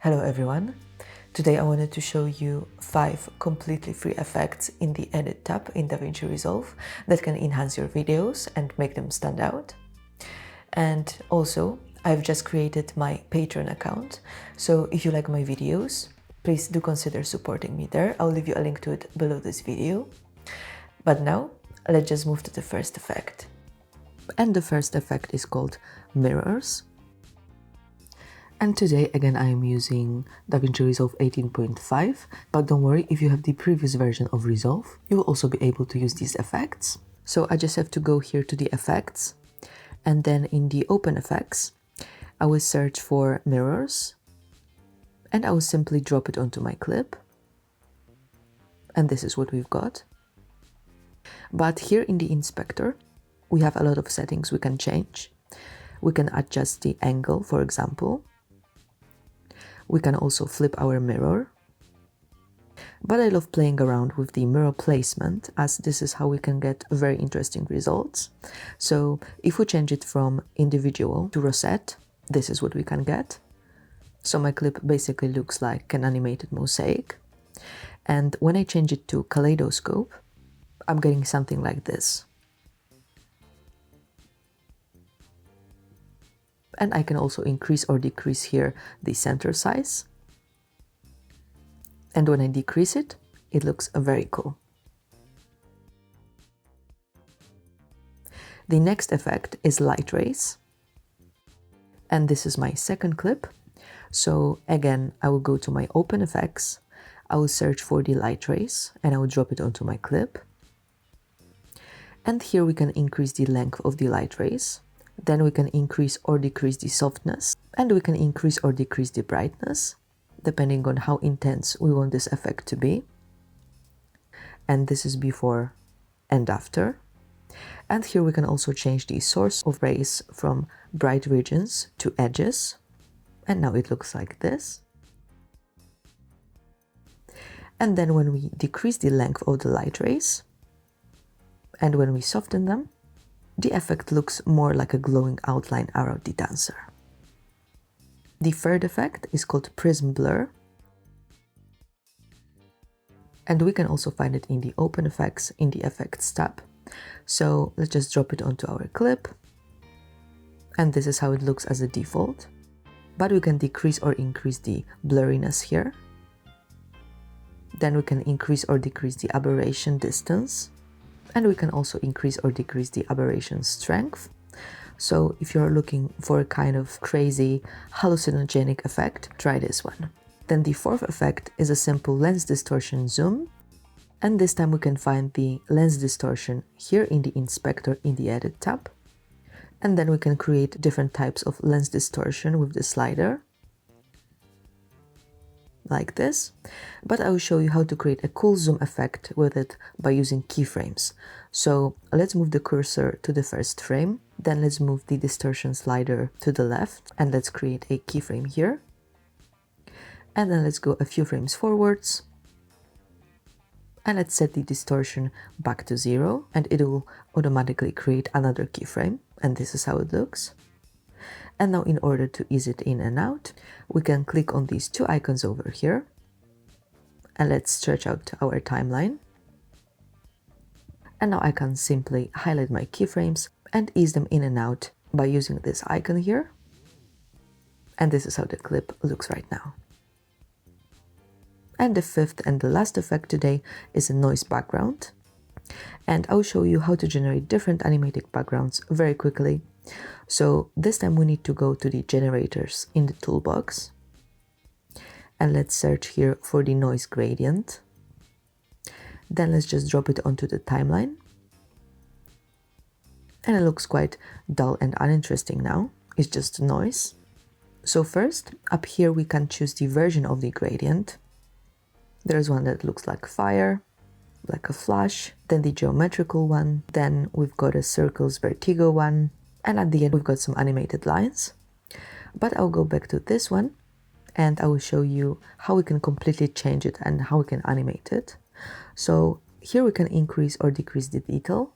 Hello everyone! Today I wanted to show you 5 completely free effects in the Edit tab in DaVinci Resolve that can enhance your videos and make them stand out. And also, I've just created my Patreon account, so if you like my videos, please do consider supporting me there. I'll leave you a link to it below this video. But now, let's just move to the first effect. And the first effect is called Mirrors. And today again I am using DaVinci Resolve 18.5, but don't worry, if you have the previous version of Resolve, you will also be able to use these effects. So I just have to go here to the effects, and then in the open effects, I will search for mirrors, and I will simply drop it onto my clip. And this is what we've got. But here in the inspector, we have a lot of settings we can change. We can adjust the angle, for example. We can also flip our mirror. But I love playing around with the mirror placement, as this is how we can get very interesting results. So if we change it from individual to rosette, this is what we can get. So my clip basically looks like an animated mosaic. And when I change it to kaleidoscope, I'm getting something like this. And I can also increase or decrease here the center size. And when I decrease it, it looks very cool. The next effect is light rays. And this is my second clip. So again, I will go to my open effects. I will search for the light rays and I will drop it onto my clip. And here we can increase the length of the light rays. Then we can increase or decrease the softness, and we can increase or decrease the brightness, depending on how intense we want this effect to be. And this is before and after. And here we can also change the source of rays from bright regions to edges. And now it looks like this. And then when we decrease the length of the light rays, and when we soften them, the effect looks more like a glowing outline around the dancer. The third effect is called Prism Blur. And we can also find it in the open effects in the effects tab. So let's just drop it onto our clip. And this is how it looks as a default. But we can decrease or increase the blurriness here. Then we can increase or decrease the aberration distance. And we can also increase or decrease the aberration strength. So if you're looking for a kind of crazy hallucinogenic effect, try this one. Then the fourth effect is a simple lens distortion zoom. And this time we can find the lens distortion here in the inspector in the edit tab. And then we can create different types of lens distortion with the slider, like this. But I will show you how to create a cool zoom effect with it by using keyframes. So let's move the cursor to the first frame, then let's move the distortion slider to the left, and let's create a keyframe here. And then let's go a few frames forwards, and let's set the distortion back to 0, and it will automatically create another keyframe, and this is how it looks. And now in order to ease it in and out, we can click on these two icons over here. And let's stretch out our timeline. And now I can simply highlight my keyframes and ease them in and out by using this icon here. And this is how the clip looks right now. And the fifth and the last effect today is a noise background. And I'll show you how to generate different animated backgrounds very quickly. So this time we need to go to the generators in the toolbox. And let's search here for the noise gradient. Then let's just drop it onto the timeline. And it looks quite dull and uninteresting now. It's just noise. So first, up here we can choose the version of the gradient. There's one that looks like fire, like a flash, then the geometrical one, then we've got a circles vertigo one, and at the end we've got some animated lines. But I'll go back to this one and I will show you how we can completely change it and how we can animate it. So here we can increase or decrease the detail.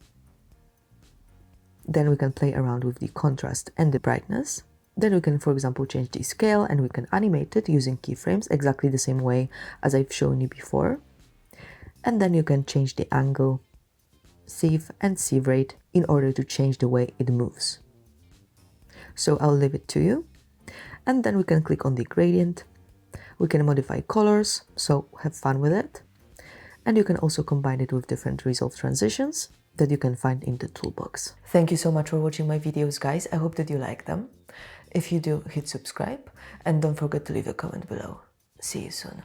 Then we can play around with the contrast and the brightness. Then we can, for example, change the scale and we can animate it using keyframes exactly the same way as I've shown you before. And then you can change the angle, sieve and sieve rate in order to change the way it moves. So I'll leave it to you. And then we can click on the gradient. We can modify colors, so have fun with it. And you can also combine it with different resolve transitions that you can find in the toolbox. Thank you so much for watching my videos, guys. I hope that you like them. If you do, hit subscribe and don't forget to leave a comment below. See you soon.